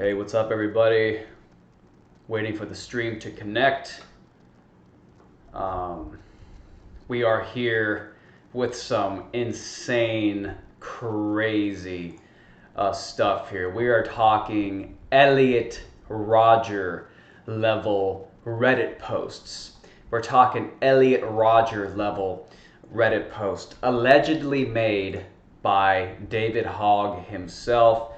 Hey, what's up, everybody? Waiting for the stream to connect. Um, we are here with some insane, crazy stuff here. We are talking Elliot Rodger level Reddit posts. We're talking Elliot Rodger level Reddit post, allegedly made by David Hogg himself.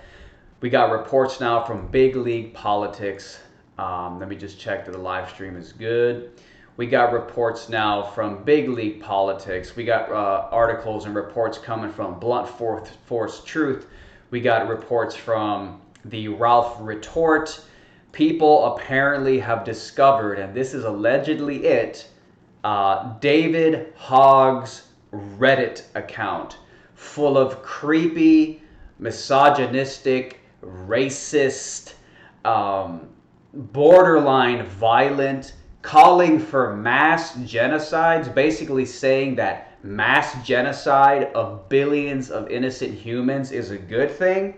We got reports now from Big League Politics. Let me just check that the live stream is good. We got reports now from Big League Politics. We got articles and reports coming from Blunt Force Truth. We got reports from the Ralph Retort. People apparently have discovered, and this is allegedly it, David Hogg's Reddit account full of creepy, misogynistic, racist, borderline violent, calling for mass genocides, basically saying that mass genocide of billions of innocent humans is a good thing.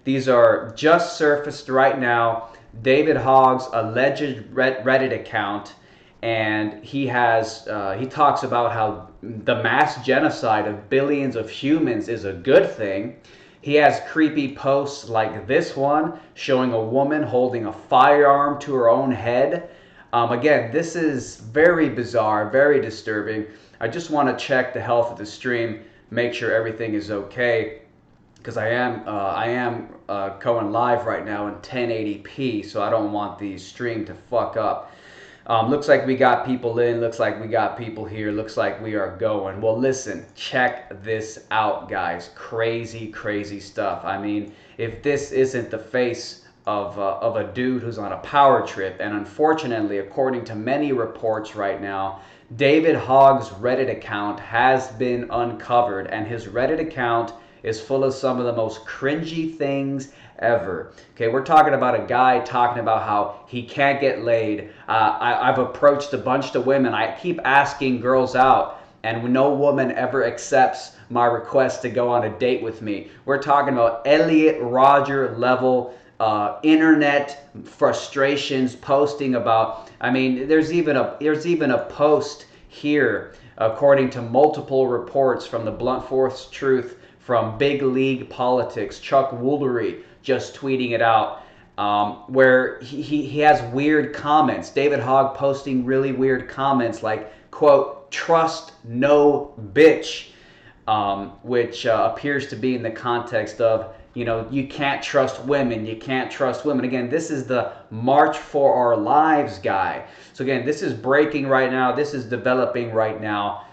These are just surfaced right now. David Hogg's alleged Reddit account, and he talks about how the mass genocide of billions of humans is a good thing. He has creepy posts like this one showing a woman holding a firearm to her own head. Again, this is very bizarre, very disturbing. I just want to check the health of the stream, make sure everything is okay, because I am going live right now in 1080p, so I don't want the stream to fuck up. Looks like we got people in. Looks like we got people here. Looks like we are going. Well, listen, check this out, guys. Crazy, crazy stuff. I mean, if this isn't the face of a dude who's on a power trip, and unfortunately, according to many reports right now, David Hogg's Reddit account has been uncovered, and his Reddit account is full of some of the most cringy things ever. Okay, we're talking about a guy talking about how he can't get laid. I've approached a bunch of women. I keep asking girls out, and no woman ever accepts my request to go on a date with me. We're talking about Elliot Rodger level internet frustrations, posting about. I mean, there's even a post here, according to multiple reports from the Blunt Force Truth, from Big League Politics, Chuck Woolery just tweeting it out, where he has weird comments. David Hogg posting really weird comments like, quote, "trust no bitch," which appears to be in the context of, you can't trust women. You can't trust women. Again, this is the March for Our Lives guy. So again, this is breaking right now. This is developing right now.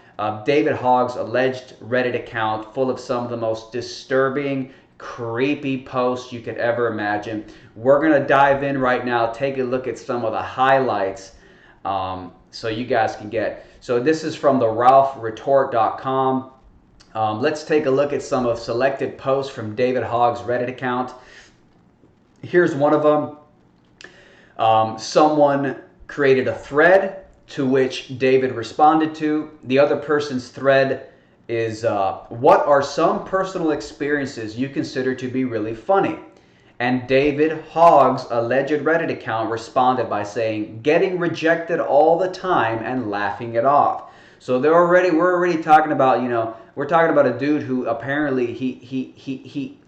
David Hogg's alleged Reddit account full of some of the most disturbing, creepy posts you could ever imagine. We're going to dive in right now, take a look at some of the highlights so you guys can get. So this is from the ralphretort.com. Let's take a look at some of selected posts from David Hogg's Reddit account. Here's one of them. Someone created a thread to which David responded to. The other person's thread is, what are some personal experiences you consider to be really funny? And David Hogg's alleged Reddit account responded by saying, getting rejected all the time and laughing it off. So we're already talking about, we're talking about a dude who apparently he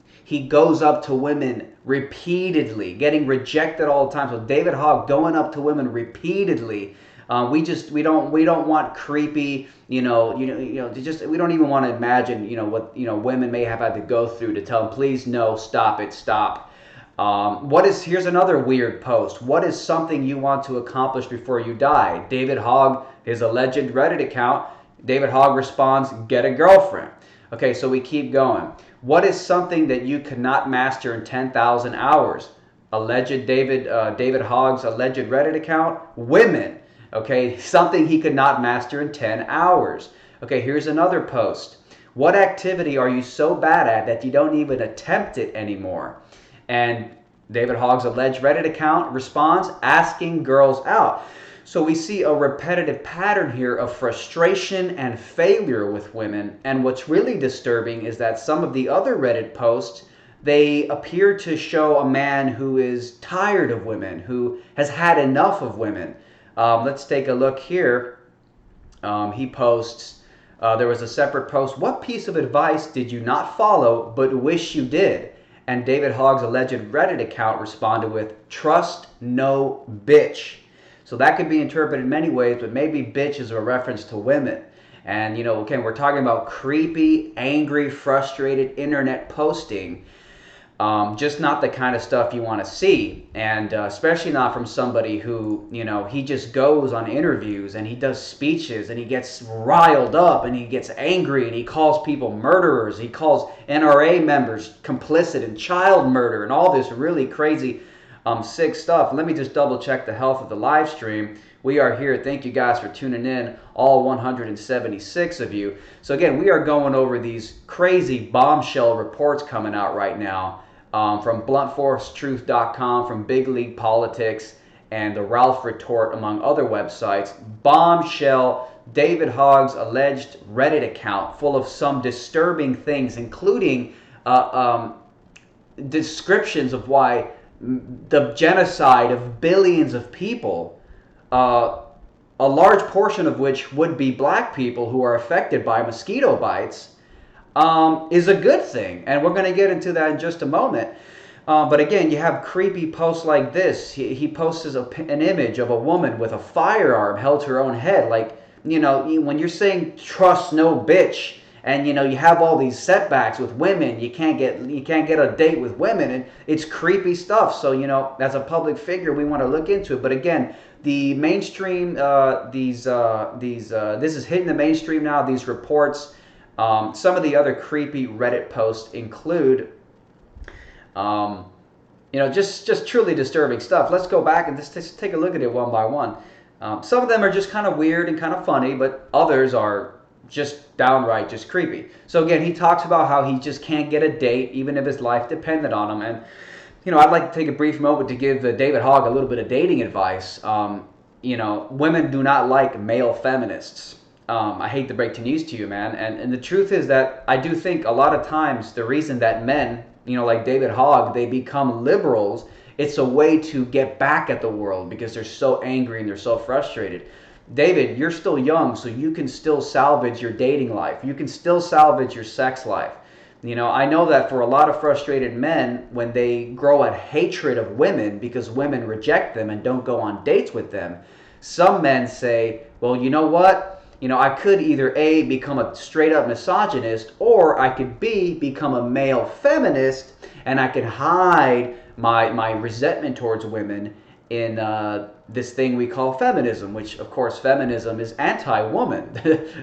goes up to women repeatedly, getting rejected all the time. So David Hogg going up to women repeatedly. We don't want creepy, we don't even want to imagine, what, women may have had to go through to tell them, please, no, stop it, stop. Here's another weird post. What is something you want to accomplish before you die? David Hogg, his alleged Reddit account, David Hogg responds, get a girlfriend. Okay, so we keep going. What is something that you could not master in 10,000 hours? Alleged David Hogg's alleged Reddit account, women. Okay, something he could not master in 10 hours. Okay, here's another post. What activity are you so bad at that you don't even attempt it anymore? And David Hogg's alleged Reddit account responds, asking girls out. So we see a repetitive pattern here of frustration and failure with women. And what's really disturbing is that some of the other Reddit posts, They appear to show a man who is tired of women, who has had enough of women. Let's take a look here. He posts, there was a separate post. What piece of advice did you not follow but wish you did? And David Hogg's alleged Reddit account responded with, trust no bitch. So that could be interpreted in many ways, but maybe bitch is a reference to women. And, again, we're talking about creepy, angry, frustrated internet posting. Just not the kind of stuff you want to see, and especially not from somebody who, he just goes on interviews and he does speeches and he gets riled up and he gets angry and he calls people murderers. He calls NRA members complicit in child murder and all this really crazy, sick stuff. Let me just double check the health of the live stream. We are here. Thank you guys for tuning in, all 176 of you. So again, we are going over these crazy bombshell reports coming out right now. From bluntforcetruth.com, from Big League Politics, and the Ralph Retort, among other websites. Bombshell, David Hogg's alleged Reddit account full of some disturbing things, including descriptions of why the genocide of billions of people, a large portion of which would be black people who are affected by mosquito bites, is a good thing. And we're going to get into that in just a moment. But again, you have creepy posts like this. He posts an image of a woman with a firearm held to her own head. Like, when you're saying trust no bitch, and you have all these setbacks with women, you can't get a date with women, and it's creepy stuff. So as a public figure, we want to look into it. But again, the mainstream, this is hitting the mainstream now. These reports. Some of the other creepy Reddit posts include, just truly disturbing stuff. Let's go back and just take a look at it one by one. Some of them are just kind of weird and kind of funny, but others are just downright just creepy. So again, he talks about how he just can't get a date, even if his life depended on him. And, I'd like to take a brief moment to give David Hogg a little bit of dating advice. Women do not like male feminists. I hate to break the news to you, man. And the truth is that I do think a lot of times the reason that men, like David Hogg, they become liberals, it's a way to get back at the world because they're so angry and they're so frustrated. David, you're still young, so you can still salvage your dating life. You can still salvage your sex life. I know that for a lot of frustrated men, when they grow a hatred of women because women reject them and don't go on dates with them, some men say, well, you know what? I could either A, become a straight up misogynist, or I could B, become a male feminist, and I could hide my resentment towards women in this thing we call feminism, which of course feminism is anti-woman.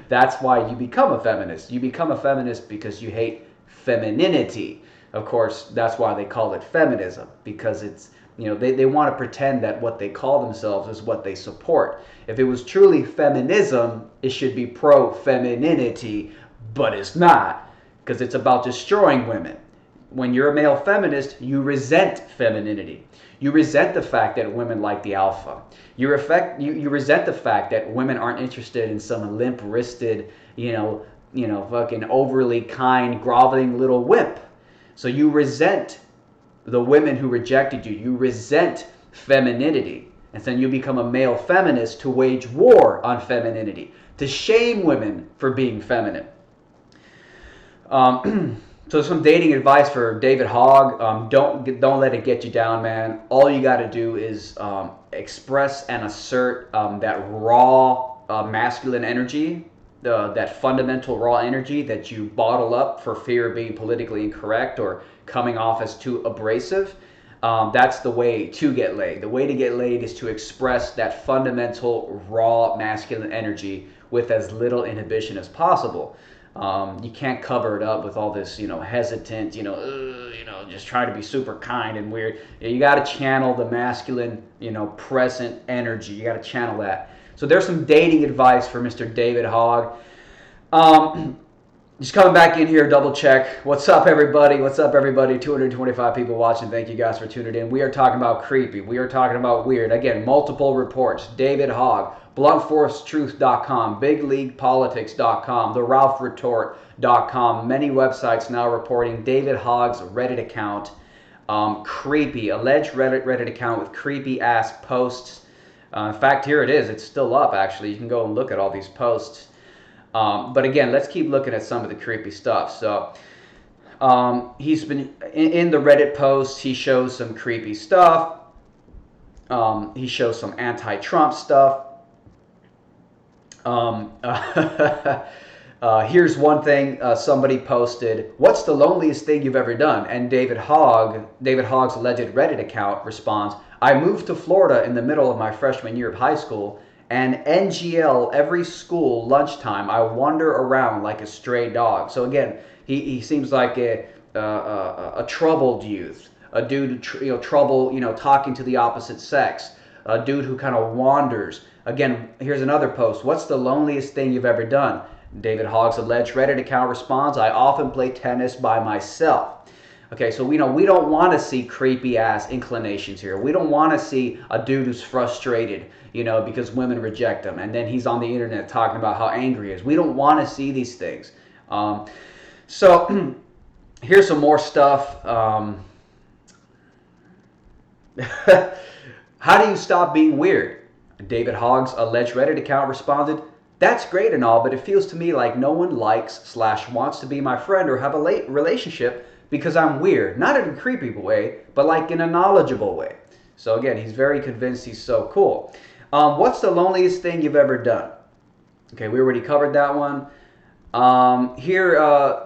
That's why you become a feminist. You become a feminist because you hate femininity. Of course, that's why they call it feminism, because it's they want to pretend that what they call themselves is what they support. If it was truly feminism, it should be pro-femininity, but it's not, because it's about destroying women. When you're a male feminist, you resent femininity. You resent the fact that women like the alpha. You resent the fact that women aren't interested in some limp-wristed, fucking overly kind, groveling little wimp. So you resent the women who rejected you. You resent femininity. And then you become a male feminist to wage war on femininity, to shame women for being feminine. So some dating advice for David Hogg. Don't let it get you down, man. All you got to do is express and assert that raw masculine energy, that fundamental raw energy that you bottle up for fear of being politically incorrect or coming off as too abrasive. That's the way to get laid. The way to get laid is to express that fundamental raw masculine energy with as little inhibition as possible. You can't cover it up with all this, hesitant, just trying to be super kind and weird. You got to channel the masculine, present energy. You got to channel that. So there's some dating advice for Mr. David Hogg. Just coming back in here, double check. What's up, everybody? What's up, everybody? 225 people watching. Thank you guys for tuning in. We are talking about creepy. We are talking about weird. Again, multiple reports. David Hogg, bluntforcetruth.com, bigleaguepolitics.com, theralphretort.com. Many websites now reporting David Hogg's Reddit account. Creepy, alleged Reddit account with creepy ass posts. In fact, here it is. It's still up, actually. You can go and look at all these posts. But again, let's keep looking at some of the creepy stuff. So he's been in the Reddit post. He shows some creepy stuff. He shows some anti-Trump stuff. Here's one thing somebody posted. What's the loneliest thing you've ever done? And David Hogg's alleged Reddit account responds, I moved to Florida in the middle of my freshman year of high school. And NGL, every school lunchtime, I wander around like a stray dog. So again, he seems like a troubled youth, a dude, trouble, talking to the opposite sex, a dude who kind of wanders. Again, here's another post. What's the loneliest thing you've ever done? David Hogg's alleged Reddit account responds, I often play tennis by myself. Okay, so we don't want to see creepy ass inclinations here. We don't want to see a dude who's frustrated, because women reject him, and then he's on the internet talking about how angry he is. We don't want to see these things. So here's some more stuff. How do you stop being weird? David Hogg's alleged Reddit account responded, that's great and all, but it feels to me like no one likes/wants to be my friend or have a relationship because I'm weird. Not in a creepy way, but like in a knowledgeable way. So again, he's very convinced he's so cool. What's the loneliest thing you've ever done? Okay, we already covered that one.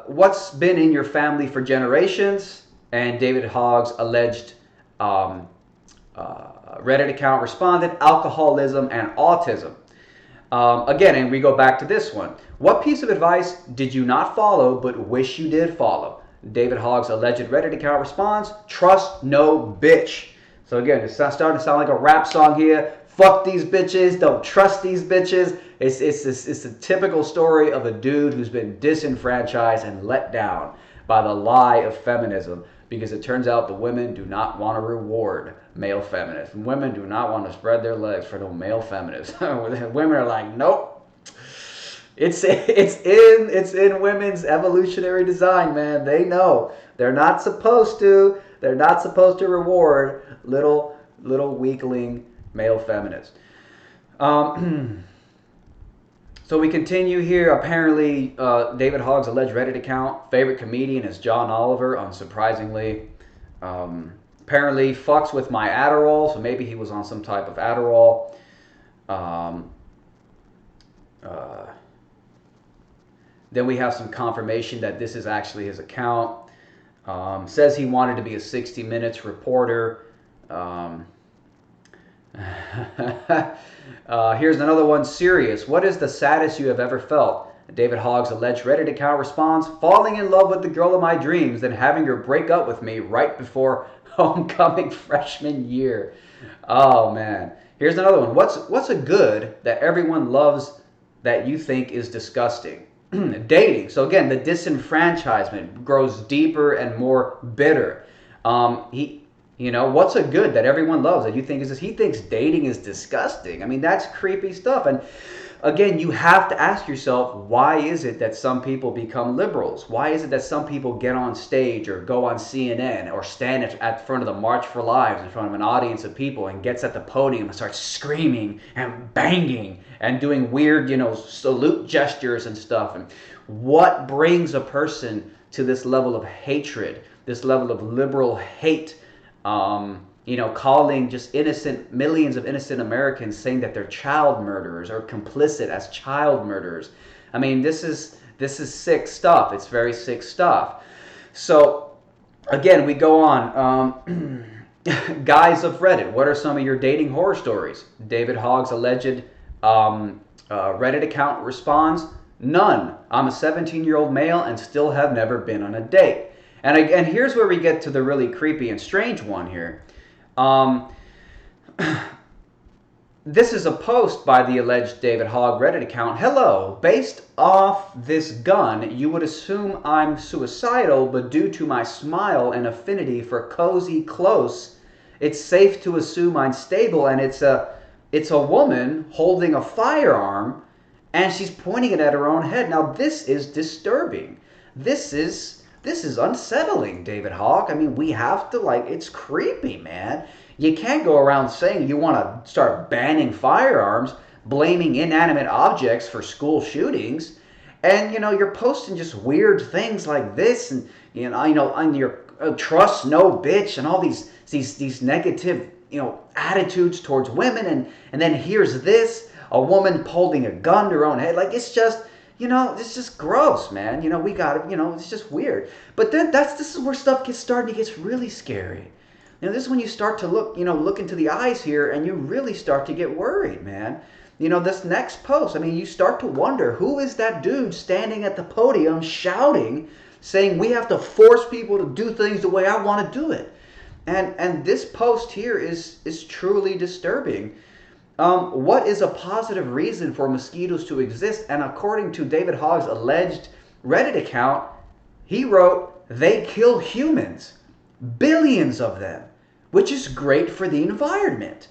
What's been in your family for generations? And David Hogg's alleged Reddit account responded, alcoholism and autism. Again, and we go back to this one. What piece of advice did you not follow but wish you did follow? David Hogg's alleged Reddit account responds, trust no bitch. So again, it's starting to sound like a rap song here. Fuck these bitches, don't trust these bitches. It's a typical story of a dude who's been disenfranchised and let down by the lie of feminism, because it turns out the women do not want to reward male feminists. Women do not want to spread their legs for no male feminists. Women are like, nope. It's in women's evolutionary design, man. They know they're not supposed to. They're not supposed to reward little weakling male feminists. So we continue here. Apparently, David Hogg's alleged Reddit account favorite comedian is John Oliver. Unsurprisingly, apparently fucks with my Adderall. So maybe he was on some type of Adderall. Then we have some confirmation that this is actually his account. Says he wanted to be a 60 Minutes reporter. Here's another one. Serious. What is the saddest you have ever felt? David Hogg's alleged Reddit account responds, falling in love with the girl of my dreams, then having her break up with me right before homecoming freshman year. Oh, man. Here's another one. What's a good that everyone loves that you think is disgusting? Dating. So again, the disenfranchisement grows deeper and more bitter. What's a good that everyone loves that you think is this? He thinks dating is disgusting. I mean, that's creepy stuff. And again, you have to ask yourself, why is it that some people become liberals? Why is it that some people get on stage or go on CNN or stand at front of the March for Lives in front of an audience of people and gets at the podium and starts screaming and banging and doing weird, salute gestures and stuff? And what brings a person to this level of hatred, this level of liberal hate? Calling just millions of innocent Americans, saying that they're child murderers or complicit as child murderers. I mean, this is sick stuff. It's very sick stuff. So, again, we go on. Guys of Reddit, what are some of your dating horror stories? David Hogg's alleged Reddit account responds, none. I'm a 17-year-old male and still have never been on a date. And again, here's where we get to the really creepy and strange one here. This is a post by the alleged David Hogg Reddit account. Hello, based off this gun, you would assume I'm suicidal, but due to my smile and affinity for cozy close, it's safe to assume I'm stable. And it's a woman holding a firearm, and she's pointing it at her own head. Now this is disturbing. This is unsettling, David Hogg. I mean, we have to, like, it's creepy, man. You can't go around saying you want to start banning firearms, blaming inanimate objects for school shootings, and you're posting just weird things like this, and on your trust no bitch, and all these negative attitudes towards women, and then here's this, a woman holding a gun to her own head. Like, it's just, it's just gross, man. We got it. It's just weird. But then this is where stuff gets starting to get really scary. This is when you start to look into the eyes here, and you really start to get worried, man. This next post, I mean, you start to wonder, who is that dude standing at the podium shouting, saying we have to force people to do things the way I want to do it? And this post here is truly disturbing. What is a positive reason for mosquitoes to exist? And according to David Hogg's alleged Reddit account, he wrote, they kill humans, billions of them, which is great for the environment.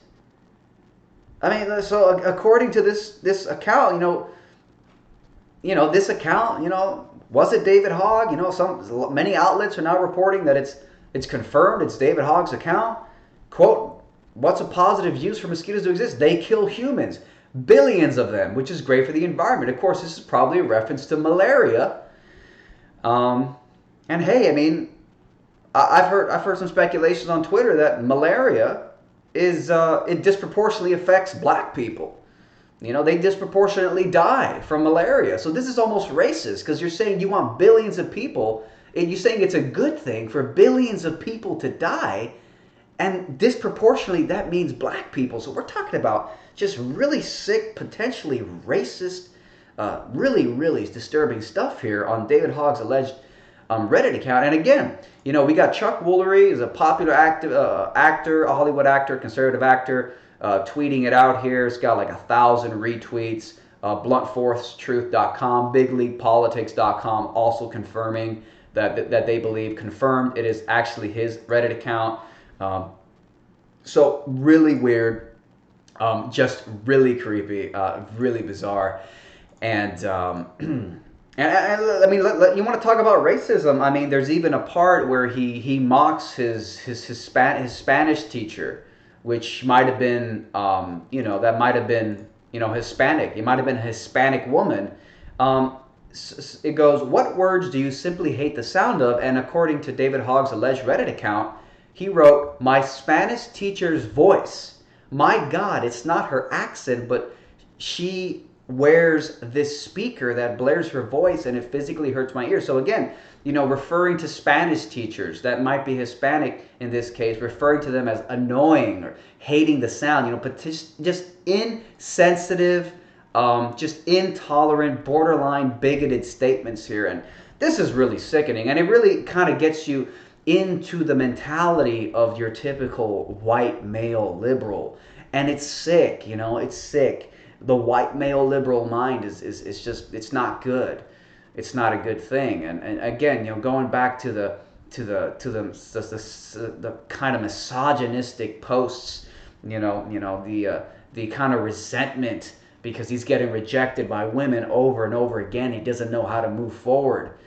I mean, so according to this account, this account, was it David Hogg? Many outlets are now reporting that it's confirmed it's David Hogg's account. Quote, what's a positive use for mosquitoes to exist? They kill humans, billions of them, which is great for the environment. Of course, this is probably a reference to malaria. And hey, I mean, I've heard some speculations on Twitter that malaria it disproportionately affects black people. They disproportionately die from malaria. So this is almost racist, because you're saying you want billions of people, and you're saying it's a good thing for billions of people to die, and disproportionately that means black people. So we're talking about just really sick, potentially racist, really, really disturbing stuff here on David Hogg's alleged Reddit account. And again, we got Chuck Woolery, is a popular actor, a Hollywood actor, conservative actor, tweeting it out here. It's got like 1,000 retweets. Bluntforcetruth.com, bigleaguepolitics.com also confirming that they believe, confirmed it is actually his Reddit account. So really weird, just really creepy, really bizarre, and I mean, you want to talk about racism? I mean, there's even a part where he mocks his Spanish teacher, which might have been, that might have been, Hispanic. It might have been a Hispanic woman. It goes, what words do you simply hate the sound of? And according to David Hogg's alleged Reddit account, he wrote, my Spanish teacher's voice. My God, it's not her accent, but she wears this speaker that blares her voice, and it physically hurts my ears. So again, referring to Spanish teachers that might be Hispanic in this case, referring to them as annoying or hating the sound, just insensitive, just intolerant, borderline bigoted statements here. And this is really sickening, and it really kind of gets you into the mentality of your typical white male liberal. And it's sick, it's sick. The white male liberal mind is just, it's not good. It's not a good thing. And again, going back to the kind of misogynistic posts, the kind of resentment because he's getting rejected by women over and over again. He doesn't know how to move forward.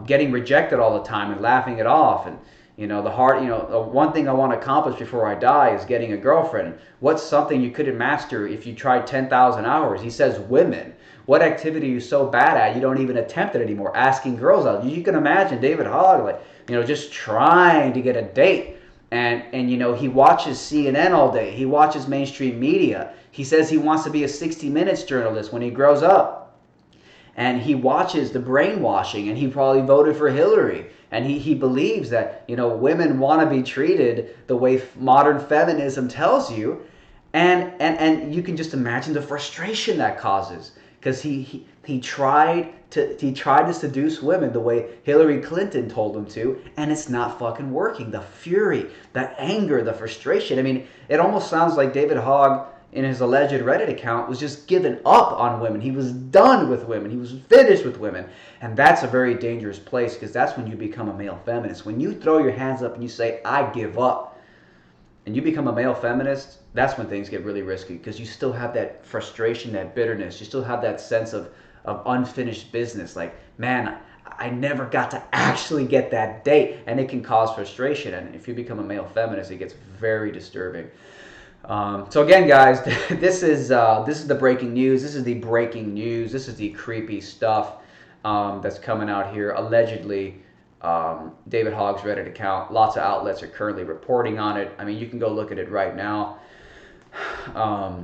Getting rejected all the time and laughing it off, and the one thing I want to accomplish before I die is getting a girlfriend. What's something you couldn't master if you tried 10,000 hours? He says women. What activity are you so bad at you don't even attempt it anymore? Asking girls out. You can imagine David Hogg, just trying to get a date. And he watches CNN all day. He watches mainstream media. He says he wants to be a 60 Minutes journalist when he grows up. And he watches the brainwashing, and he probably voted for Hillary. And he believes that, women want to be treated the way modern feminism tells you. And you can just imagine the frustration that causes. Because he tried to seduce women the way Hillary Clinton told him to, and it's not fucking working. The fury, the anger, the frustration. I mean, it almost sounds like David Hogg, in his alleged Reddit account was just giving up on women. He was done with women. He was finished with women. And that's a very dangerous place, because that's when you become a male feminist. When you throw your hands up and you say, I give up, and you become a male feminist, that's when things get really risky, because you still have that frustration, that bitterness. You still have that sense of unfinished business. Like, man, I never got to actually get that date. And it can cause frustration. And if you become a male feminist, it gets very disturbing. So again, guys, this is the breaking news. This is the breaking news. This is the creepy stuff that's coming out here. Allegedly, David Hogg's Reddit account. Lots of outlets are currently reporting on it. I mean, you can go look at it right now. I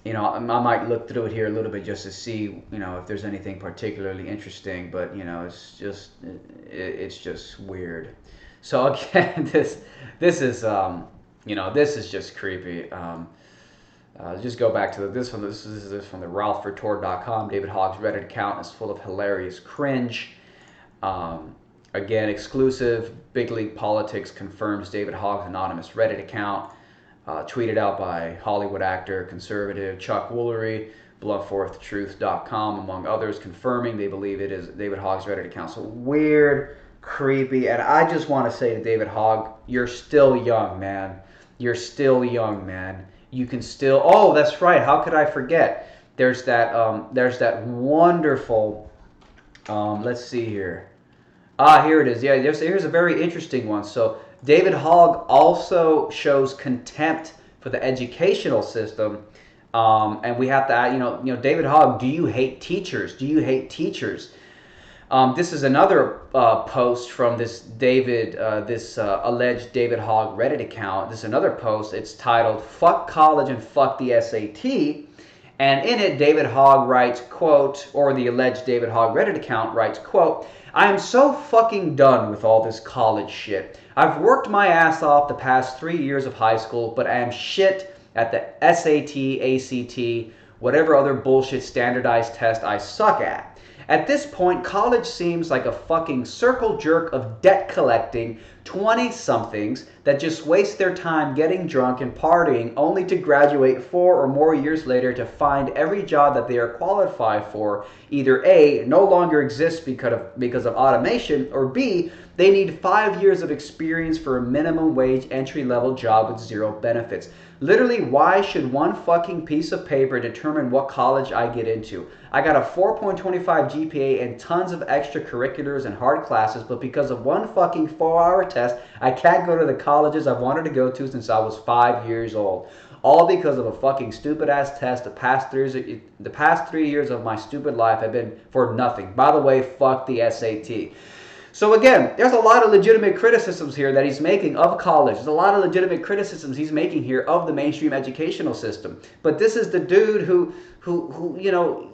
might look through it here a little bit just to see, if there's anything particularly interesting. But it's just weird. So again, this is. This is just creepy. Just go back to this one. This is from the RalphRetort.com. David Hogg's Reddit account is full of hilarious cringe. Again, exclusive. Big League Politics confirms David Hogg's anonymous Reddit account. Tweeted out by Hollywood actor, conservative Chuck Woolery, BluntForthTruth.com, among others, confirming they believe it is David Hogg's Reddit account. So weird, creepy, and I just want to say to David Hogg, you're still young, man. You're still young, man. You can still. Oh, that's right. How could I forget? There's that wonderful. Let's see here. Here it is. Yeah, here's a very interesting one. So David Hogg also shows contempt for the educational system, and we have to add. David Hogg, do you hate teachers? Do you hate teachers? This is another post from this alleged David Hogg Reddit account. This is another post. It's titled "Fuck College and Fuck the SAT," and in it, David Hogg writes, quote, or the alleged David Hogg Reddit account writes, quote, "I am so fucking done with all this college shit. I've worked my ass off the past 3 years of high school, but I am shit at the SAT, ACT, whatever other bullshit standardized test I suck at. At this point, college seems like a fucking circle jerk of debt collecting 20-somethings that just waste their time getting drunk and partying only to graduate 4 or more years later to find every job that they are qualified for either A, no longer exists because of automation, or B, they need 5 years of experience for a minimum wage entry-level job with zero benefits. Literally, why should one fucking piece of paper determine what college I get into? I got a 4.25 GPA and tons of extracurriculars and hard classes, but because of one fucking 4-hour test, I can't go to the colleges I've wanted to go to since I was 5 years old. All because of a fucking stupid ass test. The past 3 years of my stupid life have been for nothing. By the way, fuck the SAT." So again, there's a lot of legitimate criticisms here that he's making of college. There's a lot of legitimate criticisms he's making here of the mainstream educational system. But this is the dude who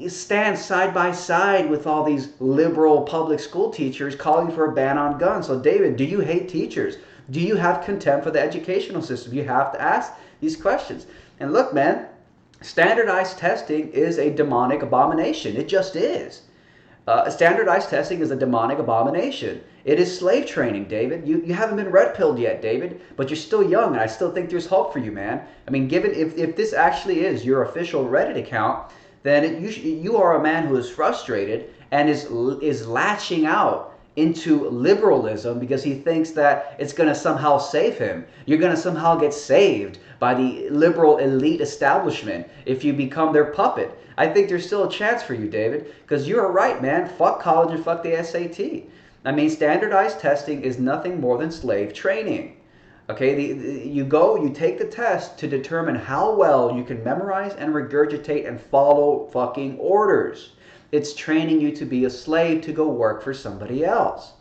stands side by side with all these liberal public school teachers calling for a ban on guns. So David, do you hate teachers? Do you have contempt for the educational system? You have to ask these questions. And look, man, standardized testing is a demonic abomination. It just is. Standardized testing is a demonic abomination. It is slave training, David. You haven't been red pilled yet, David, but you're still young, and I still think there's hope for you, man. I mean, given if this actually is your official Reddit account, then you are a man who is frustrated and is latching out into liberalism because he thinks that it's going to somehow save him. You're going to somehow get saved by the liberal elite establishment if you become their puppet. I think there's still a chance for you, David, because you're right, man. Fuck college and fuck the SAT. I mean, standardized testing is nothing more than slave training. Okay, you take the test to determine how well you can memorize and regurgitate and follow fucking orders. It's training you to be a slave to go work for somebody else.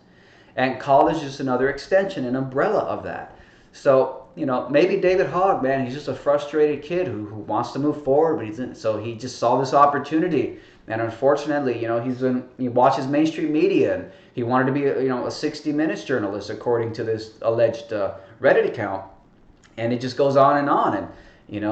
And college is another extension, an umbrella of that. So, maybe David Hogg, man, he's just a frustrated kid who wants to move forward, but so he just saw this opportunity. And unfortunately, he watches mainstream media, and he wanted to be a 60 Minutes journalist, according to this alleged Reddit account. And it just goes on. And,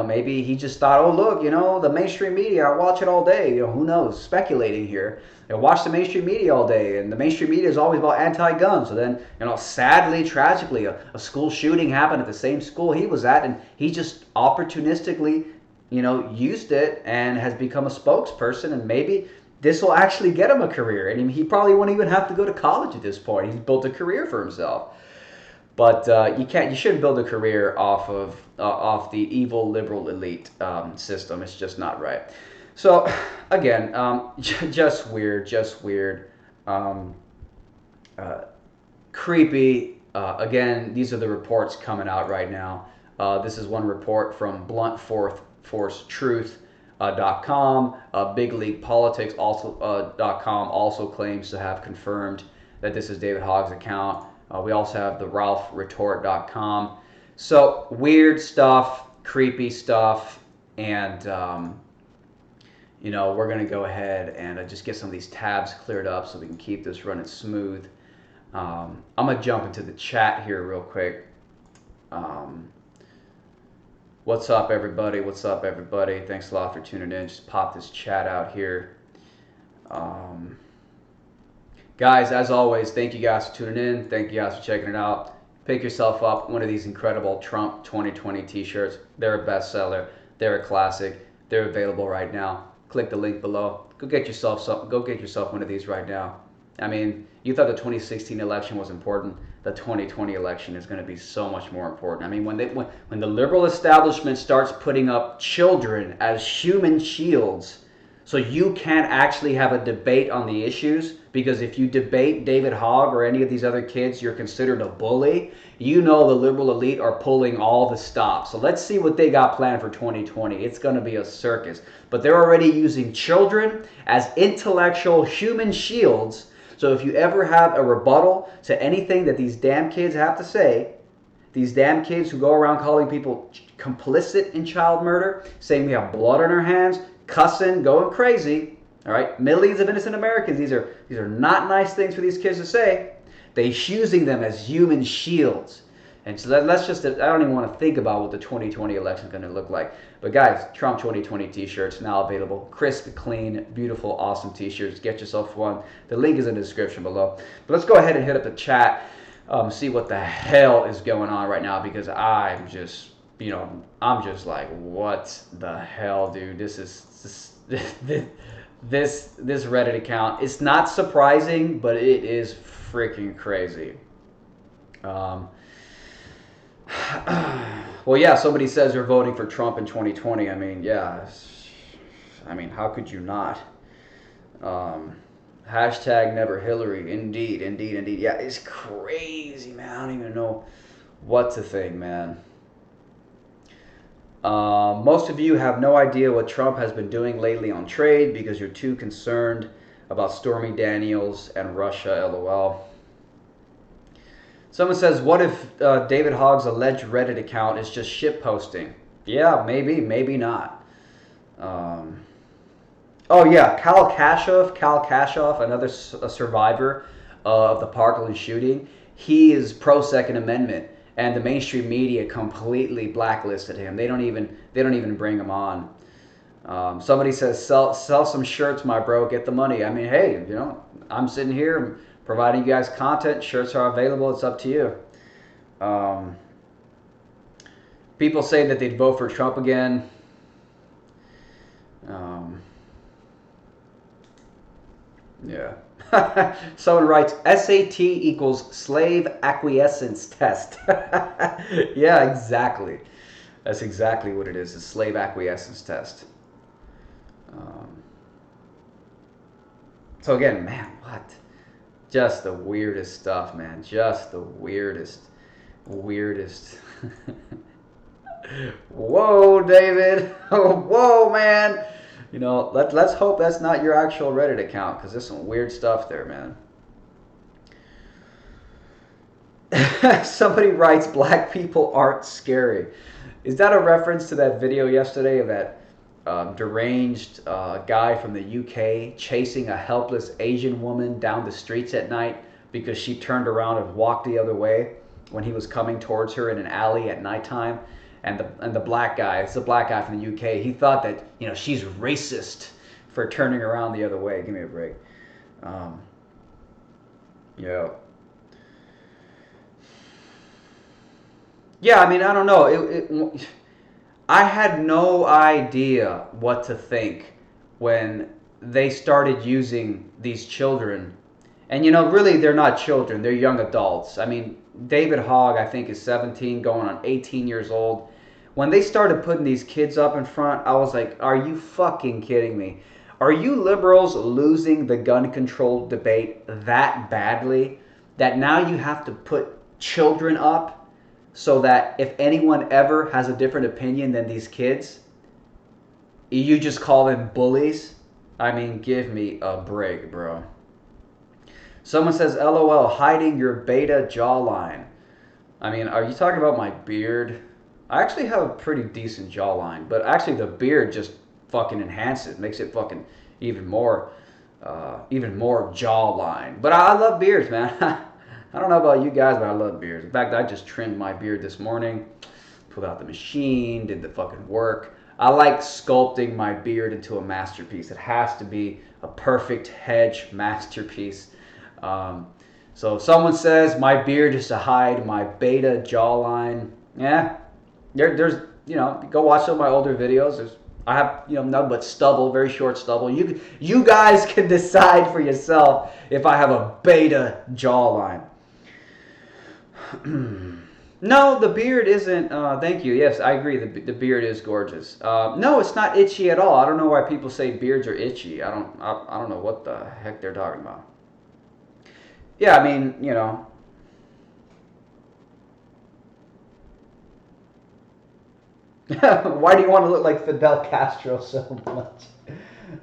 maybe he just thought, oh, look, the mainstream media, I watch it all day. Who knows? Speculating here. I watch the mainstream media all day, and the mainstream media is always about anti-gun. So then, sadly, tragically, a school shooting happened at the same school he was at, and he just opportunistically used it and has become a spokesperson, and maybe this will actually get him a career. And he probably won't even have to go to college at this point. He's built a career for himself. But you shouldn't build a career off the evil liberal elite system. It's just not right. So again, just weird, um, creepy. Again, these are the reports coming out right now. This is one report from bluntforcetruth.com. Big League Politics .com also claims to have confirmed that this is David Hogg's account. We also have the ralphretort.com. So weird stuff, creepy stuff, and we're going to go ahead and just get some of these tabs cleared up so we can keep this running smooth. I'm going to jump into the chat here real quick. What's up, everybody? What's up, everybody? Thanks a lot for tuning in. Just pop this chat out here. Guys, as always, thank you guys for tuning in. Thank you guys for checking it out. Pick yourself up one of these incredible Trump 2020 t-shirts. They're a bestseller. They're a classic. They're available right now. Click the link below. Go get yourself one of these right now. I mean, you thought the 2016 election was important. The 2020 election is going to be so much more important. I mean, when the liberal establishment starts putting up children as human shields, so you can't actually have a debate on the issues, because if you debate David Hogg or any of these other kids, you're considered a bully. The liberal elite are pulling all the stops. So let's see what they got planned for 2020. It's going to be a circus. But they're already using children as intellectual human shields. So if you ever have a rebuttal to anything that these damn kids have to say, these damn kids who go around calling people complicit in child murder, saying we have blood on our hands, cussing, going crazy, all right, millions of innocent Americans, these are not nice things for these kids to say. They're using them as human shields. And so let's just, I don't even want to think about what the 2020 election is going to look like. But guys, Trump 2020 t-shirts now available. Crisp, clean, beautiful, awesome t-shirts. Get yourself one. The link is in the description below. But let's go ahead and hit up the chat, see what the hell is going on right now, because I'm just like, what the hell, dude? This Reddit account, it's not surprising, but it is freaking crazy. Well, yeah, somebody says they're voting for Trump in 2020. I mean, yeah. I mean, how could you not? Hashtag never Hillary. Indeed. Yeah, it's crazy, man. I don't even know what to think, man. Most of you have no idea what Trump has been doing lately on trade because you're too concerned about Stormy Daniels and Russia, LOL. Someone says, what if David Hogg's alleged Reddit account is just shitposting? Yeah, maybe not. Oh yeah, Cal Kashoff, another survivor of the Parkland shooting. He is pro Second Amendment, and the mainstream media completely blacklisted him. They don't even bring him on. Somebody says, sell some shirts, my bro, get the money. I mean, hey, I'm sitting here providing you guys content. Shirts are available. It's up to you. People say that they'd vote for Trump again. Yeah. Someone writes, SAT equals slave acquiescence test. Yeah, exactly. That's exactly what it is, a slave acquiescence test. So again, man, what? Just the weirdest stuff, man. Just the weirdest. Whoa, David. Whoa, man. Let's hope that's not your actual Reddit account, because there's some weird stuff there, man. Somebody writes, black people aren't scary. Is that a reference to that video yesterday of that deranged guy from the UK chasing a helpless Asian woman down the streets at night because she turned around and walked the other way when he was coming towards her in an alley at nighttime? And the black guy, it's the black guy from the UK, he thought that, she's racist for turning around the other way. Give me a break. Yeah, I mean, I don't know. I had no idea what to think when they started using these children. And really, they're not children, they're young adults. I mean, David Hogg, I think, is 17, going on 18 years old. When they started putting these kids up in front, I was like, are you fucking kidding me? Are you liberals losing the gun control debate that badly that now you have to put children up so that if anyone ever has a different opinion than these kids, you just call them bullies? I mean, give me a break, bro. Someone says, LOL, hiding your beta jawline. I mean, are you talking about my beard? I actually have a pretty decent jawline, but actually the beard just fucking enhances it, makes it fucking even more jawline. But I love beards, man. I don't know about you guys, but I love beards. In fact, I just trimmed my beard this morning, pulled out the machine, did the fucking work. I like sculpting my beard into a masterpiece. It has to be a perfect hedge masterpiece. So if someone says my beard is to hide my beta jawline, yeah, there's go watch some of my older videos. I have nothing but stubble, very short stubble. You guys can decide for yourself if I have a beta jawline. No, the beard isn't. Thank you. Yes, I agree. The beard is gorgeous. No, it's not itchy at all. I don't know why people say beards are itchy. I don't know what the heck they're talking about. Yeah, I mean, why do you want to look like Fidel Castro so much?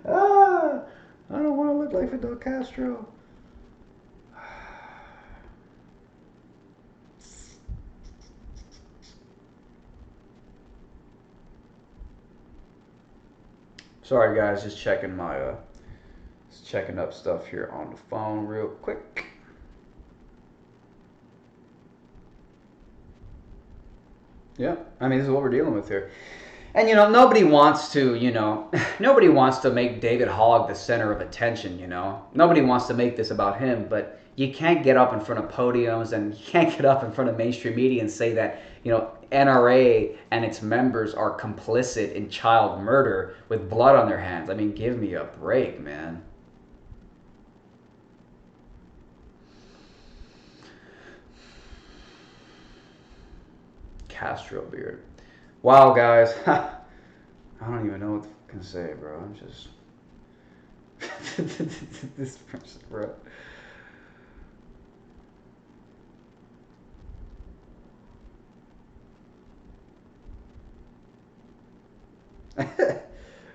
Ah, I don't want to look like Fidel Castro. Sorry, guys, just checking up stuff here on the phone real quick. Yeah, I mean, this is what we're dealing with here. And nobody wants to, nobody wants to make David Hogg the center of attention, Nobody wants to make this about him, but you can't get up in front of podiums and you can't get up in front of mainstream media and say that, NRA and its members are complicit in child murder with blood on their hands. I mean, give me a break, man. Castro beard. Wow, guys. I don't even know what I can say, bro. I'm just this person, bro.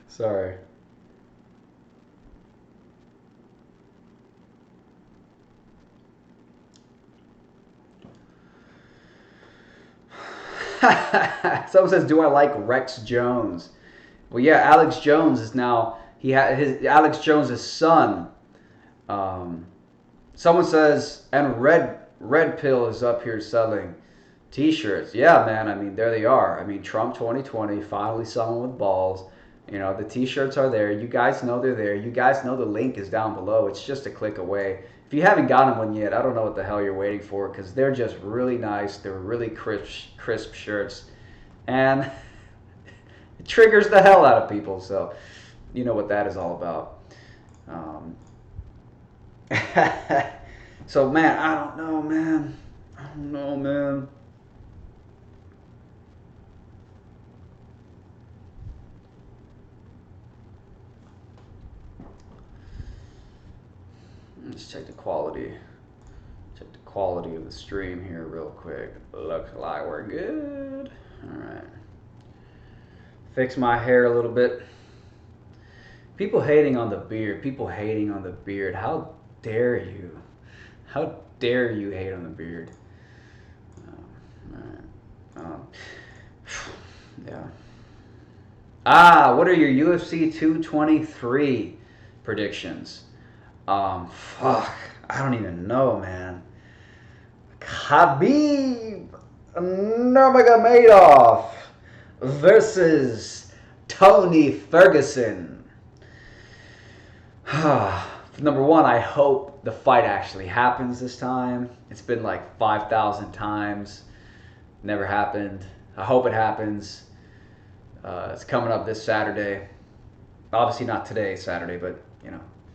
Sorry. Someone says, "Do I like Rex Jones?" Well, yeah, Alex Jones is now Alex Jones' son. Um, Someone says, and Red Pill is up here selling T-shirts. Yeah, man. I mean, there they are. I mean, Trump 2020, finally someone with balls. The T-shirts are there. You guys know they're there. You guys know the link is down below. It's just a click away. If you haven't gotten one yet, I don't know what the hell you're waiting for because they're just really nice. They're really crisp shirts, and it triggers the hell out of people. So, you know what that is all about. So, man, I don't know, man. I don't know, man. Let's check the quality. Check the quality of the stream here real quick. Looks like we're good. Alright. Fix my hair a little bit. People hating on the beard. People hating on the beard. How dare you? How dare you hate on the beard? Yeah. What are your UFC 223 predictions? Fuck. I don't even know, man. Khabib Nurmagomedov versus Tony Ferguson. Number one, I hope the fight actually happens this time. It's been like 5,000 times. Never happened. I hope it happens. It's coming up this Saturday. Obviously not today, Saturday, but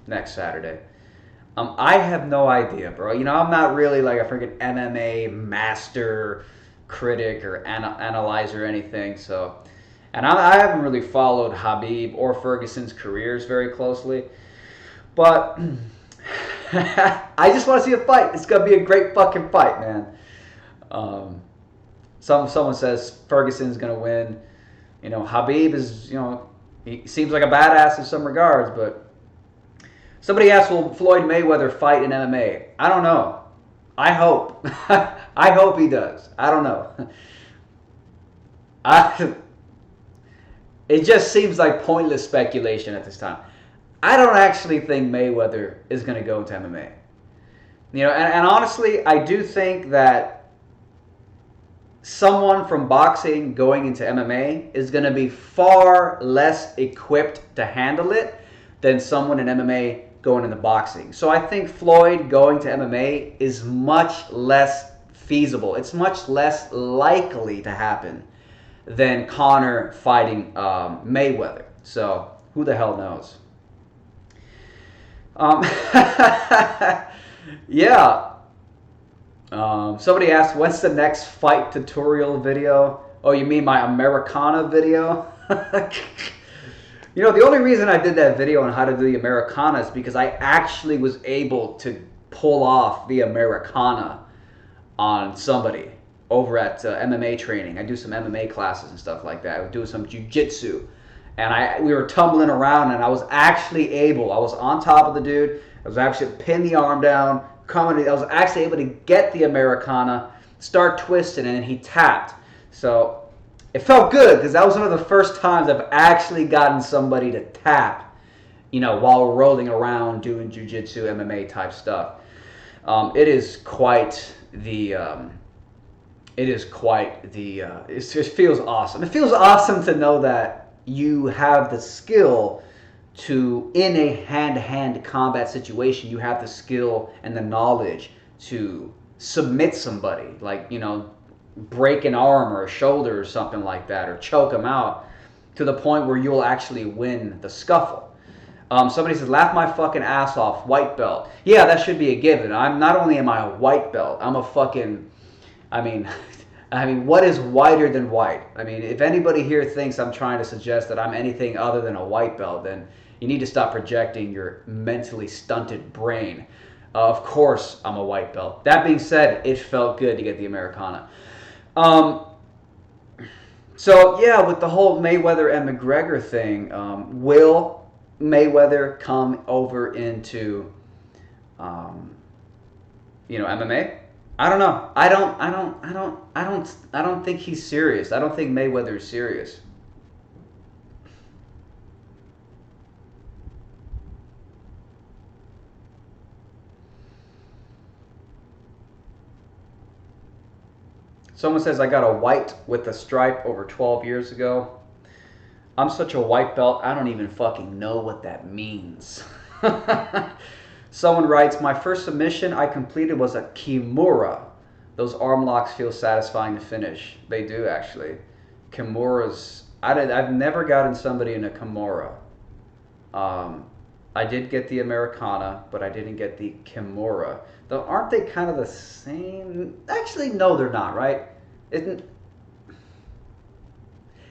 next Saturday. I have no idea, bro. I'm not really like a freaking MMA master critic or analyzer or anything. So, and I haven't really followed Khabib or Ferguson's careers very closely, but I just want to see a fight. It's gonna be a great fucking fight, man. Um, someone says Ferguson's gonna win. Khabib is he seems like a badass in some regards, but somebody asked, will Floyd Mayweather fight in MMA? I don't know. I hope. I hope he does. I don't know. It just seems like pointless speculation at this time. I don't actually think Mayweather is going to go into MMA. And honestly, I do think that someone from boxing going into MMA is going to be far less equipped to handle it than someone in MMA going into boxing. So I think Floyd going to MMA is much less feasible. It's much less likely to happen than Conor fighting Mayweather. So who the hell knows? Yeah. Somebody asked, when's the next fight tutorial video? Oh, you mean my Americana video? The only reason I did that video on how to do the Americana is because I actually was able to pull off the Americana on somebody over at MMA training. I do some MMA classes and stuff like that. I was doing some jiu-jitsu. And we were tumbling around, and I was actually able. I was on top of the dude. I was actually pin the arm down. I was actually able to get the Americana, start twisting, and he tapped. So it felt good because that was one of the first times I've actually gotten somebody to tap, while rolling around doing jiu-jitsu, MMA type stuff. It is quite the. It feels awesome. It feels awesome to know that you have the skill to, in a hand-to-hand combat situation, you have the skill and the knowledge to submit somebody, like, break an arm or a shoulder or something like that, or choke them out to the point where you'll actually win the scuffle. Somebody says, laugh my fucking ass off, white belt. Yeah, that should be a given. Not only am I a white belt, I'm a fucking, what is whiter than white? If anybody here thinks I'm trying to suggest that I'm anything other than a white belt, then you need to stop projecting your mentally stunted brain. Of course, I'm a white belt. That being said, it felt good to get the Americana. So, yeah, with the whole Mayweather and McGregor thing, will Mayweather come over into, MMA? I don't know. I don't think he's serious. I don't think Mayweather is serious. Someone says, I got a white with a stripe over 12 years ago. I'm such a white belt, I don't even fucking know what that means. Someone writes, my first submission I completed was a Kimura. Those arm locks feel satisfying to finish. They do, actually. Kimuras, I've never gotten somebody in a Kimura. I did get the Americana, but I didn't get the Kimura. Though, aren't they kind of the same? Actually, no, they're not, right?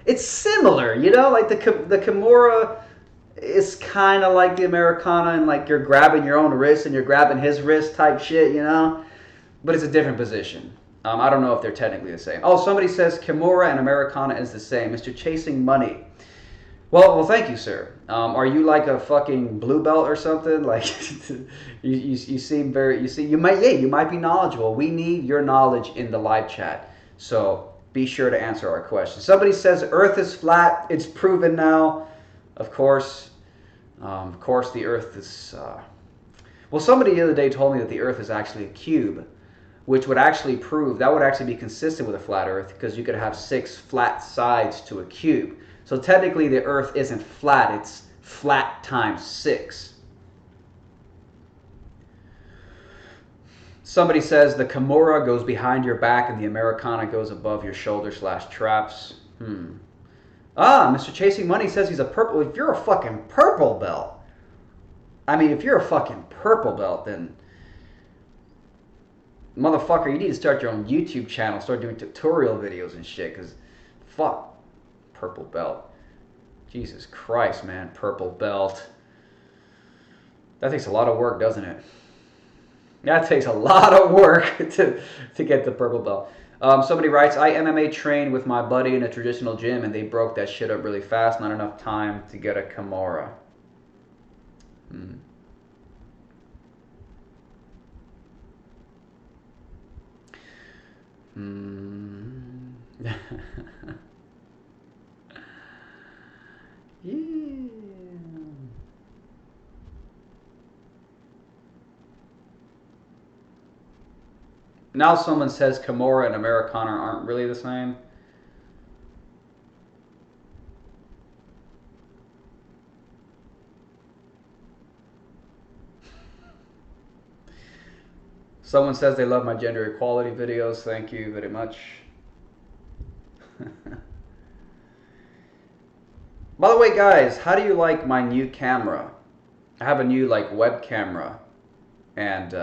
It's similar, like the Kimura is kind of like the Americana, and like you're grabbing your own wrist and you're grabbing his wrist type shit, but it's a different position. I don't know if they're technically the same. Oh, somebody says Kimura and Americana is the same. Mr. Chasing Money. Well, thank you, sir. Are you like a fucking blue belt or something? Like, you seem you might be knowledgeable. We need your knowledge in the live chat, so be sure to answer our questions. Somebody says Earth is flat. It's proven now. Of course, the Earth is. Well, somebody the other day told me that the Earth is actually a cube, which would actually prove that would actually be consistent with a flat Earth because you could have 6 flat sides to a cube. So technically the Earth isn't flat, it's flat times 6. Somebody says the Kimura goes behind your back and the Americana goes above your shoulder /traps. Mr. Chasing Money says he's a purple. If you're a fucking purple belt, I mean, if you're a fucking purple belt, then motherfucker, you need to start your own YouTube channel, start doing tutorial videos and shit, because fuck, purple belt. Jesus Christ, man, purple belt. That takes a lot of work, doesn't it? That takes a lot of work to get the purple belt. Somebody writes, I MMA trained with my buddy in a traditional gym, and they broke that shit up really fast. Not enough time to get a Kimura. Yeah. Now someone says Kimura and Americana aren't really the same. Someone says they love my gender equality videos. Thank you very much. By the way, guys, how do you like my new camera? I have a new web camera, and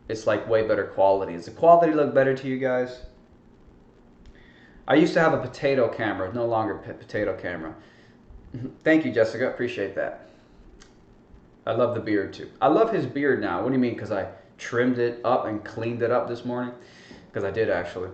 it's way better quality. Does the quality look better to you guys? I used to have a potato camera, no longer potato camera. Thank you, Jessica. Appreciate that. I love the beard too. I love his beard now. What do you mean? Because I trimmed it up and cleaned it up this morning? Because I did actually.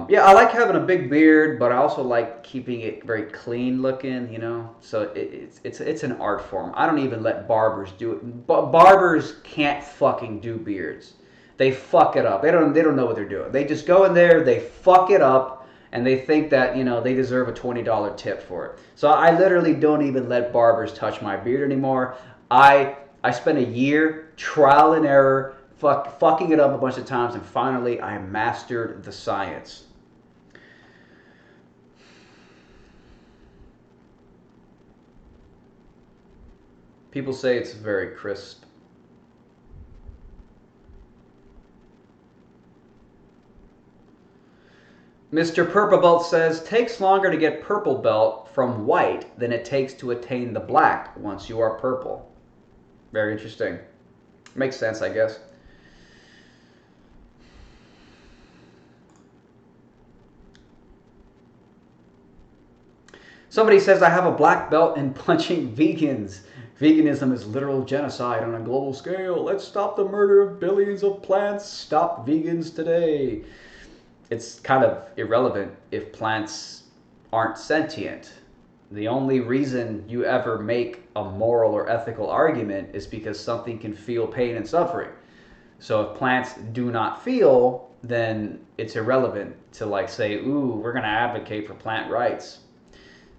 Yeah, I like having a big beard, but I also like keeping it very clean looking, you know. So it's an art form. I don't even let barbers do it. But barbers can't fucking do beards. They fuck it up. They don't know what they're doing. They just go in there, they fuck it up, and they think that, you know, they deserve a $20 tip for it. So I literally don't even let barbers touch my beard anymore. I spent a year trial and error fucking it up a bunch of times, and finally I mastered the science. People say it's very crisp. Mr. Purple Belt says, takes longer to get purple belt from white than it takes to attain the black once you are purple. Very interesting. Makes sense, I guess. Somebody says, I have a black belt in punching vegans. Veganism is literal genocide on a global scale. Let's stop the murder of billions of plants. Stop vegans today. It's kind of irrelevant if plants aren't sentient. The only reason you ever make a moral or ethical argument is because something can feel pain and suffering. So if plants do not feel, then it's irrelevant to say, ooh, we're going to advocate for plant rights.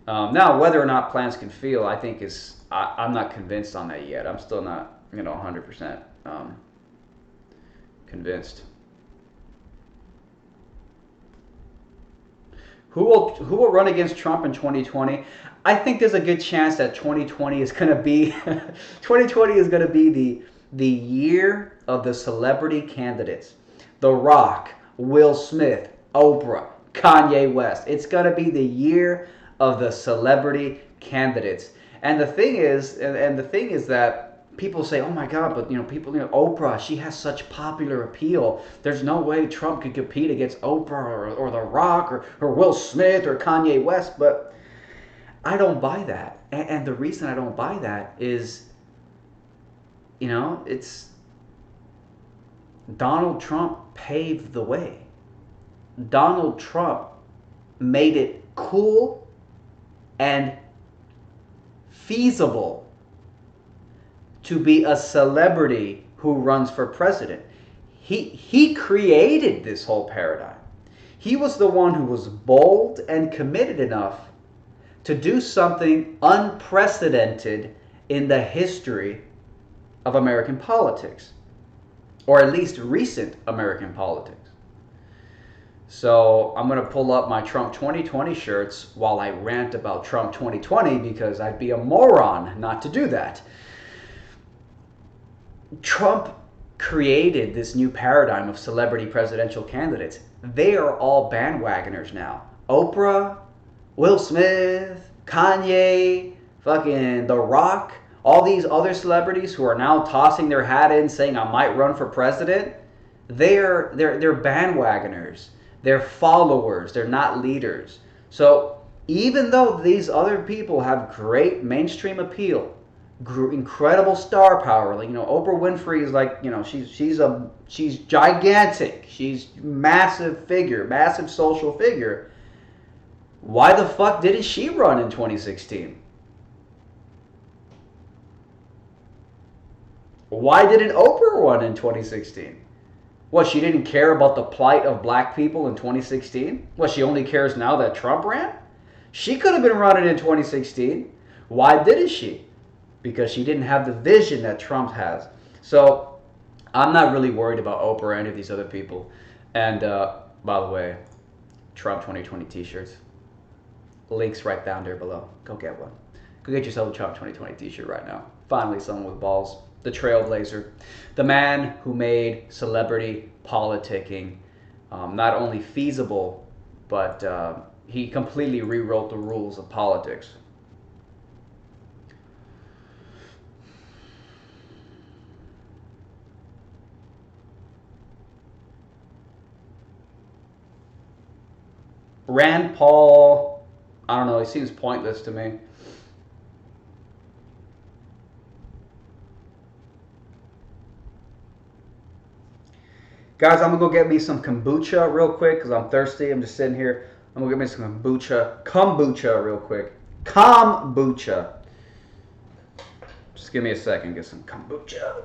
Now, whether or not plants can feel, I think I'm not convinced on that yet. I'm still not, 100% convinced. Who will run against Trump in 2020? I think there's a good chance that 2020 is going to be the year of the celebrity candidates. The Rock, Will Smith, Oprah, Kanye West. It's going to be the year of the celebrity candidates. And the thing is that people say, oh my God, but Oprah, she has such popular appeal. There's no way Trump could compete against Oprah or The Rock or Will Smith or Kanye West. But I don't buy that. And the reason I don't buy that is, it's Donald Trump paved the way. Donald Trump made it cool and feasible to be a celebrity who runs for president. He created this whole paradigm. He was the one who was bold and committed enough to do something unprecedented in the history of American politics, or at least recent American politics. So I'm going to pull up my Trump 2020 shirts while I rant about Trump 2020, because I'd be a moron not to do that. Trump created this new paradigm of celebrity presidential candidates. They are all bandwagoners now. Oprah, Will Smith, Kanye, fucking The Rock, all these other celebrities who are now tossing their hat in saying I might run for president, they're bandwagoners. They're followers. They're not leaders. So even though these other people have great mainstream appeal, incredible star power, like Oprah Winfrey is like she's gigantic. She's massive figure, massive social figure. Why the fuck didn't she run in 2016? Why didn't Oprah run in 2016? What, she didn't care about the plight of black people in 2016? What, she only cares now that Trump ran? She could have been running in 2016. Why didn't she? Because she didn't have the vision that Trump has. So I'm not really worried about Oprah or any of these other people. And by the way, Trump 2020 t-shirts. Links right down there below. Go get one. Go get yourself a Trump 2020 t-shirt right now. Finally, someone with balls. The trailblazer. The man who made celebrity politicking not only feasible, but he completely rewrote the rules of politics. Rand Paul, I don't know, he seems pointless to me. Guys, I'm gonna go get me some kombucha real quick because I'm thirsty. I'm just sitting here. I'm gonna get me some kombucha real quick. Kombucha. Just give me a second, get some kombucha.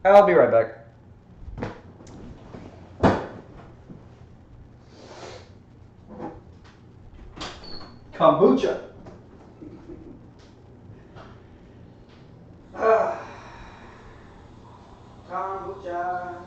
I'll be right back. Kombucha. Kombucha.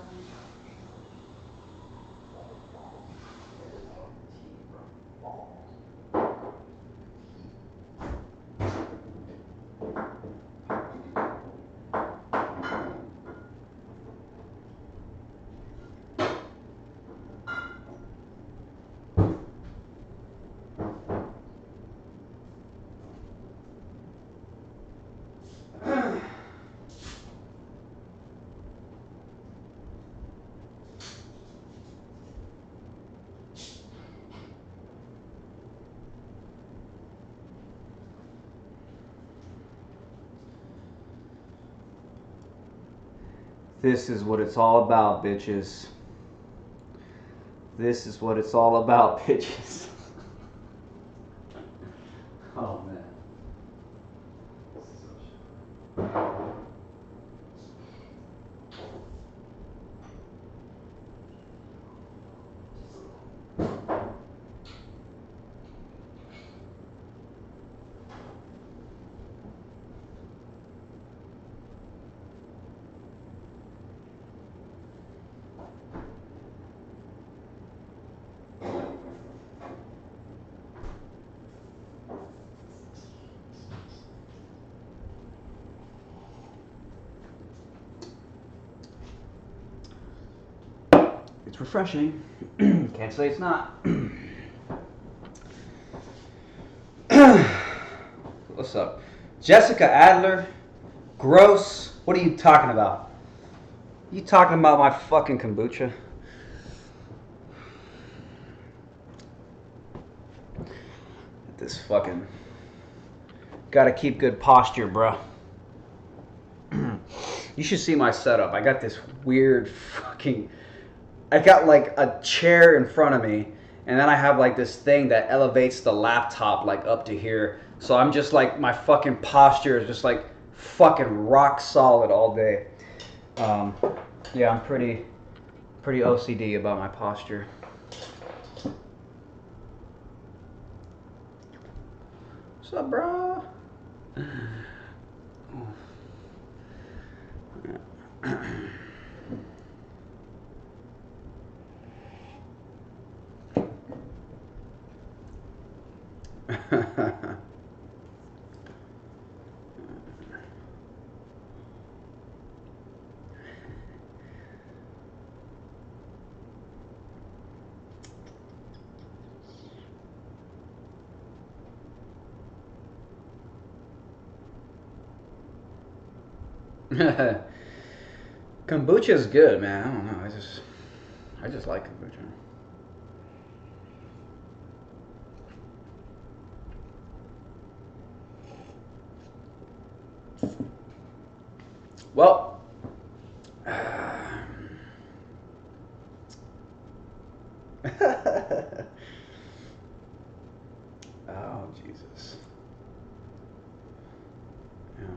This is what it's all about, bitches. This is what it's all about, bitches. Oh, man. It's refreshing. Can't say it's not. What's up? Jessica Adler? Gross. What are you talking about? You talking about my fucking kombucha? This fucking... Gotta keep good posture, bro. You should see my setup. I got this weird fucking... I got like a chair in front of me, and then I have like this thing that elevates the laptop like up to here. So I'm just like, my fucking posture is just like fucking rock solid all day. Yeah, I'm pretty OCD about my posture. What's up, bro? Kombucha is good, man. I don't know. I just like kombucha. Well, oh Jesus. Yeah.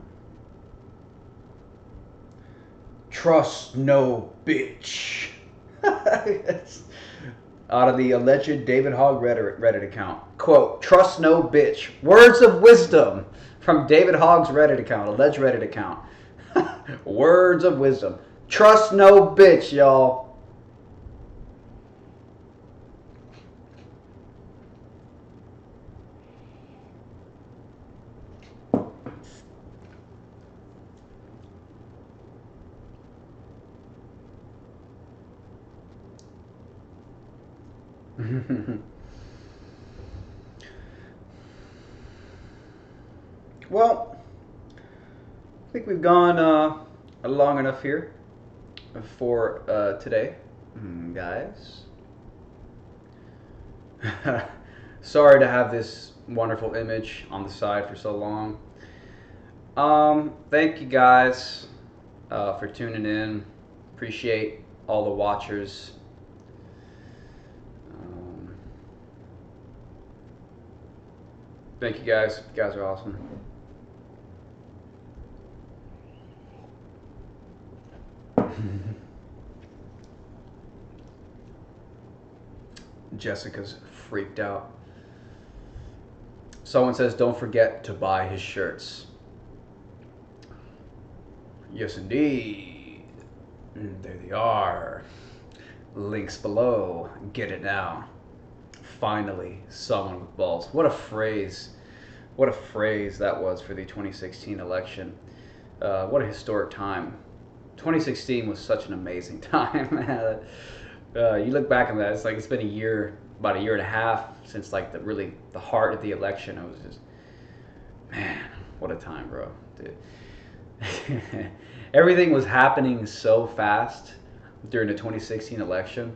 Trust no bitch. Yes. Out of the alleged David Hogg Reddit account. Quote, trust no bitch. Words of wisdom from David Hogg's Reddit account, alleged Reddit account. Words of wisdom. Trust no bitch, y'all. Well, I think we've gone long enough here for today, guys. Sorry to have this wonderful image on the side for so long. Thank you guys for tuning in. Appreciate all the watchers. Thank you guys. You guys are awesome. Jessica's freaked out. Someone says, don't forget to buy his shirts. Yes, indeed. There they are. Links below. Get it now. Finally, someone with balls. What a phrase. What a phrase that was for the 2016 election. What a historic time. 2016 was such an amazing time. You look back on that, it's like it's been a year, about a year and a half since like the heart of the election. It was just, man, what a time, bro. Dude. Everything was happening so fast during the 2016 election.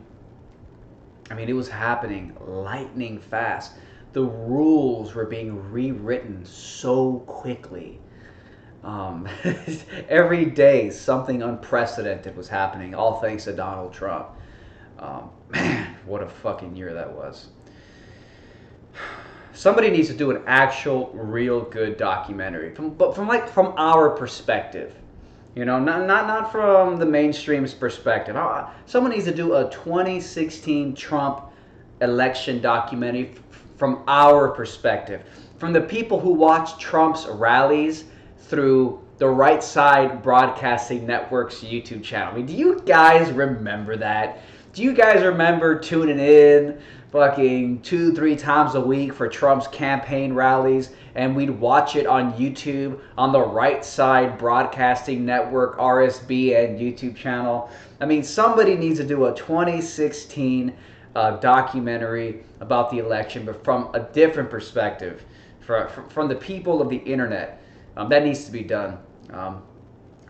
I mean, it was happening lightning fast. The rules were being rewritten so quickly. Every day, something unprecedented was happening, all thanks to Donald Trump. Man, what a fucking year that was. Somebody needs to do an actual, real good documentary, from our perspective. You know, not from the mainstream's perspective. Someone needs to do a 2016 Trump election documentary from our perspective, from the people who watch Trump's rallies through the Right Side Broadcasting Network's YouTube channel. I mean, do you guys remember that? Do you guys remember tuning in fucking 2-3 times a week for Trump's campaign rallies, and we'd watch it on YouTube on the Right Side Broadcasting Network, RSB, and YouTube channel? I mean, somebody needs to do a 2016 documentary about the election, but from a different perspective, from the people of the internet. That needs to be done.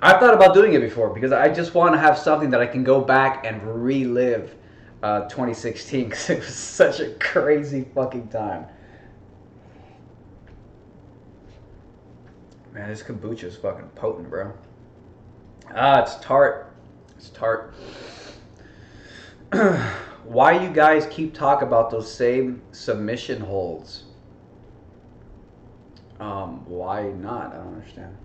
I've thought about doing it before because I just want to have something that I can go back and relive 2016 because it was such a crazy fucking time. Man, this kombucha is fucking potent, bro. It's tart. It's tart. Why you guys keep talking about those same submission holds? Why not? I don't understand.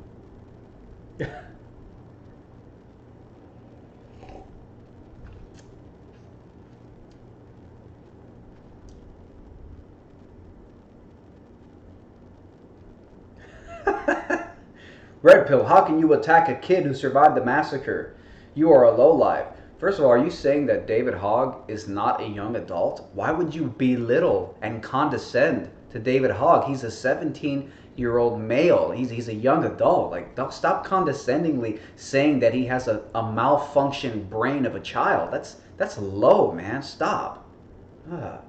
Red Pill, how can you attack a kid who survived the massacre? You are a lowlife. First of all, are you saying that David Hogg is not a young adult? Why would you belittle and condescend to David Hogg? He's a 17-year-old male. He's a young adult. Like, don't stop condescendingly saying that he has a malfunctioned brain of a child. That's low, man. Stop. Ugh.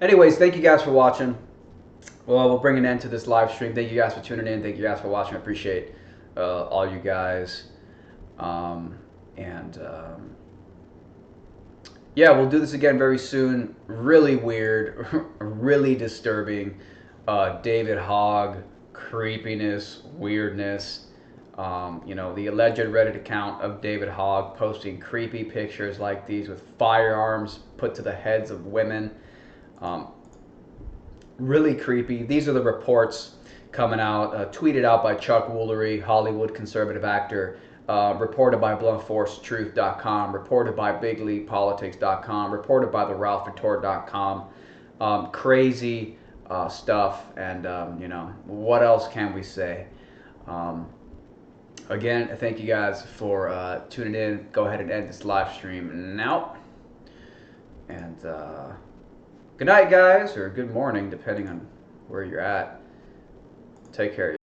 Anyways, thank you guys for watching. Well, we'll bring an end to this live stream. Thank you guys for tuning in. Thank you guys for watching. I appreciate all you guys. And yeah, we'll do this again very soon. Really weird, really disturbing. David Hogg, creepiness, weirdness. The alleged Reddit account of David Hogg posting creepy pictures like these with firearms put to the heads of women. Really creepy. These are the reports coming out, tweeted out by Chuck Woolery, Hollywood conservative actor, reported by bluntforcetruth.com, reported by bigleaguepolitics.com, reported by theralphretort.com. Crazy stuff, and what else can we say? Again, thank you guys for tuning in. Go ahead and end this live stream now. And good night, guys, or good morning, depending on where you're at. Take care, y'all.